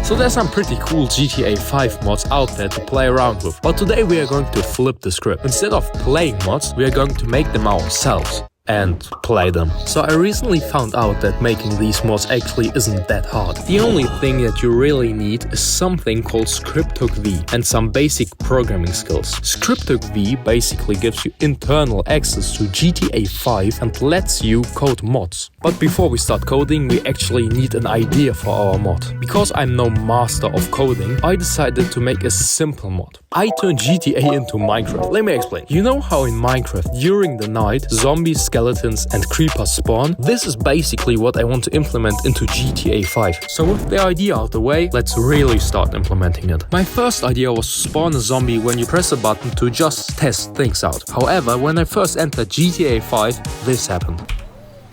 So there's some pretty cool GTA 5 mods out there to play around with, but today we are going to flip the script. Instead of playing mods, we are going to make them ourselves and play them. So I recently found out that making these mods actually isn't that hard. The only thing that you really need is something called ScriptHook-V and some basic programming skills. ScriptHook-V basically gives you internal access to GTA 5 and lets you code mods. But before we start coding, we actually need an idea for our mod. Because I'm no master of coding, I decided to make a simple mod. I turned GTA into Minecraft. Let me explain. You know how in Minecraft, during the night, zombies, skeletons and creepers spawn? This is basically what I want to implement into GTA 5. So with the idea out the way, let's really start implementing it. My first idea was to spawn a zombie when you press a button to just test things out. However, when I first entered GTA 5, this happened.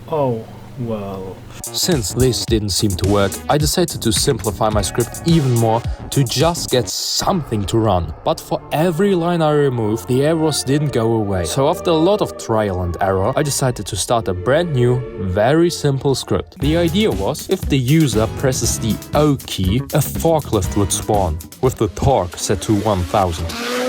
Oh, well. Since this didn't seem to work, I decided to simplify my script even more to just get something to run. But for every line I removed, the errors didn't go away. So after a lot of trial and error, I decided to start a brand new, very simple script. The idea was, if the user presses the O key, a forklift would spawn, with the torque set to 1000.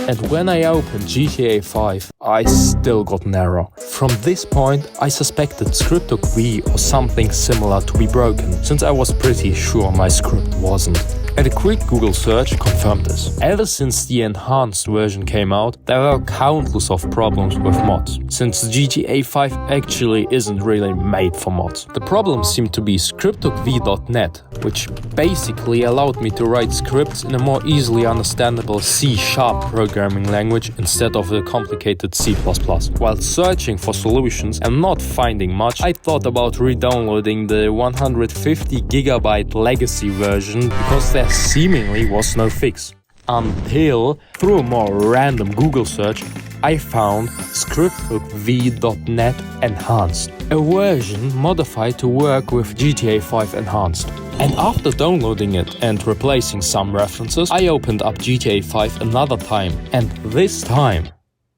And when I opened GTA 5, I still got an error. From this point, I suspected ScriptHook-V or something similar to be broken, since I was pretty sure my script wasn't. And a quick Google search confirmed this. Ever since the enhanced version came out, there are countless of problems with mods, since GTA 5 actually isn't really made for mods. The problem seemed to be ScriptHook-V.net, which basically allowed me to write scripts in a more easily understandable C# programming language instead of the complicated C++. While searching for solutions and not finding much, I thought about re-downloading the 150GB legacy version because there seemingly was no fix. Until, through a more random Google search, I found ScriptHook-V.net Enhanced, a version modified to work with GTA 5 Enhanced. And after downloading it and replacing some references, I opened up GTA 5 another time, and this time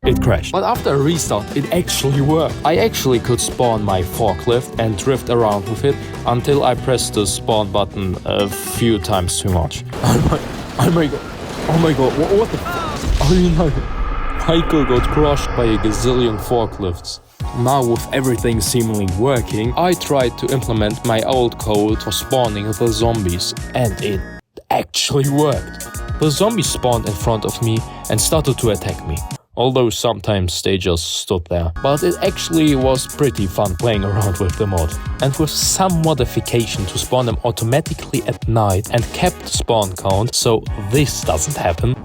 it crashed. But after a restart, it actually worked. I actually could spawn my forklift and drift around with it until I pressed the spawn button a few times too much. Oh my god, what the f- Oh no, Michael got crushed by a gazillion forklifts. Now with everything seemingly working, I tried to implement my old code for spawning the zombies, and it actually worked. The zombies spawned in front of me and started to attack me. Although sometimes they just stood there. But it actually was pretty fun playing around with the mod. And with some modification to spawn them automatically at night and kept the spawn count so this doesn't happen,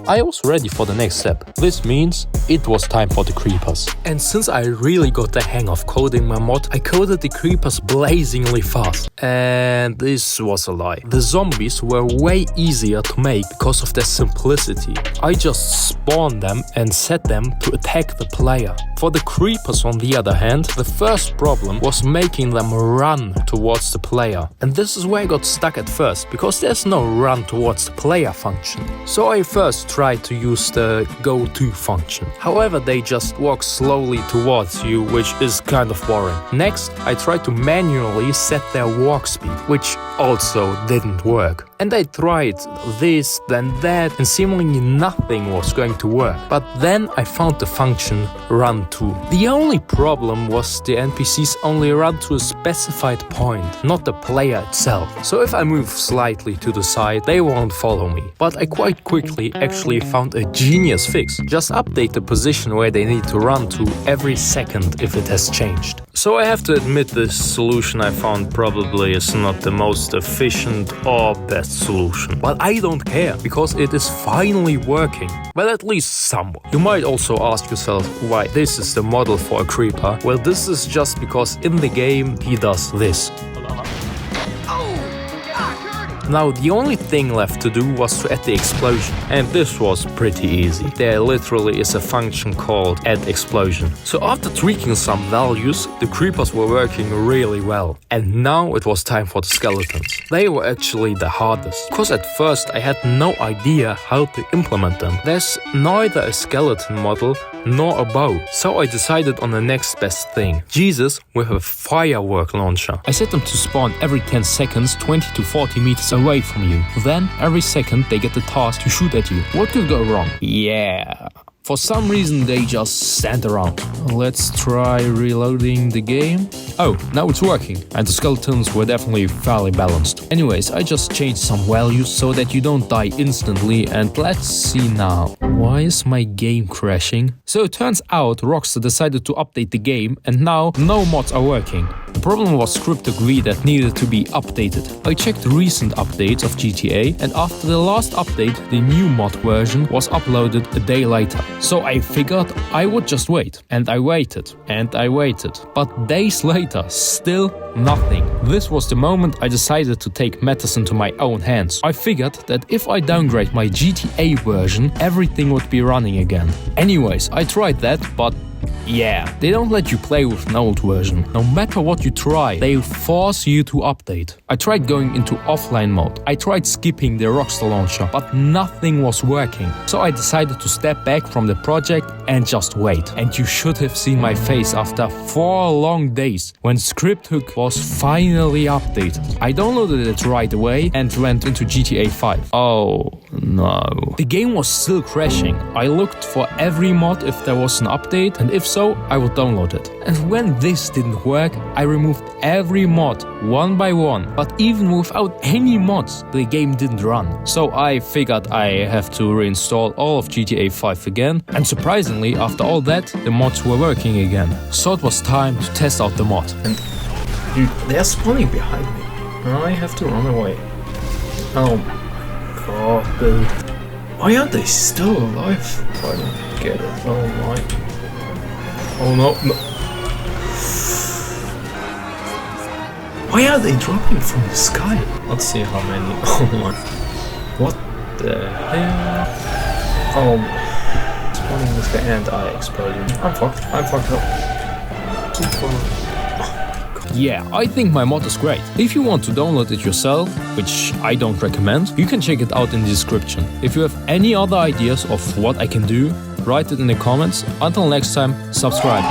I was ready for the next step. This means it was time for the creepers. And since I really got the hang of coding my mod, I coded the creepers blazingly fast. And this was a lie. The zombies were way easier to make because of their simplicity. I just spawned them and set them to attack the player. For the creepers, on the other hand, the first problem was making them run towards the player. And this is where I got stuck at first, because there's no run towards the player function. So I first tried to use the go to function. However, they just walk slowly towards you, which is kind of boring. Next, I tried to manually set their walk speed, which also didn't work. And I tried this, then that, and seemingly nothing was going to work. But then I found the function run to. The only problem was the NPCs only run to a specified point, not the player itself. So if I move slightly to the side, they won't follow me. But I quite quickly actually found a genius fix. Just update the position where they need to run to every second if it has changed. So I have to admit, this solution I found probably is not the most efficient or best solution. But I don't care, because it is finally working. Well, at least somewhat. You might also ask yourself why this is the model for a creeper. Well, this is just because in the game he does this. Now the only thing left to do was to add the explosion, and this was pretty easy. There literally is a function called add explosion. So after tweaking some values, the creepers were working really well. And now it was time for the skeletons. They were actually the hardest, because at first I had no idea how to implement them. There's neither a skeleton model nor a bow, so I decided on the next best thing. Jesus with a firework launcher. I set them to spawn every 10 seconds 20 to 40 meters away away from you. Then, every second, they get the task to shoot at you. What could go wrong? Yeah. For some reason, they just stand around. Let's try reloading the game. Oh, now it's working, and the skeletons were definitely fairly balanced. Anyways, I just changed some values so that you don't die instantly, and let's see now. Why is my game crashing? So it turns out Rockstar decided to update the game, and now no mods are working. The problem was Crypto.grid that needed to be updated. I checked recent updates of GTA, and after the last update, the new mod version was uploaded a day later. So I figured I would just wait. And I waited. And I waited. But days later, still nothing. This was the moment I decided to take matters into my own hands. I figured that if I downgrade my GTA version, everything would be running again. Anyways, I tried that, but yeah, they don't let you play with an old version. No matter what you try, they force you to update. I tried going into offline mode. I tried skipping the Rockstar launcher, but nothing was working. So I decided to step back from the project and just wait. And you should have seen my face after 4 long days when Scripthook was finally updated. I downloaded it right away and went into GTA 5. Oh no. The game was still crashing. I looked for every mod if there was an update, and if so, I would download it. And when this didn't work, I removed every mod one by one. But even without any mods, the game didn't run. So I figured I have to reinstall all of GTA 5 again. And surprisingly, after all that, the mods were working again. So it was time to test out the mod. And dude, they're spawning behind me. I have to run away. Oh my god, dude. Why aren't they still alive? I don't get it. Oh my. Oh no, no. Why are they dropping from the sky? Let's see how many. Oh my. What the hell? Oh my. Spawning this guy and I exploded. I'm fucked. I'm fucked up. Keep on. Yeah, I think my mod is great. If you want to download it yourself, which I don't recommend, you can check it out in the description. If you have any other ideas of what I can do, write it in the comments. Until next time, subscribe.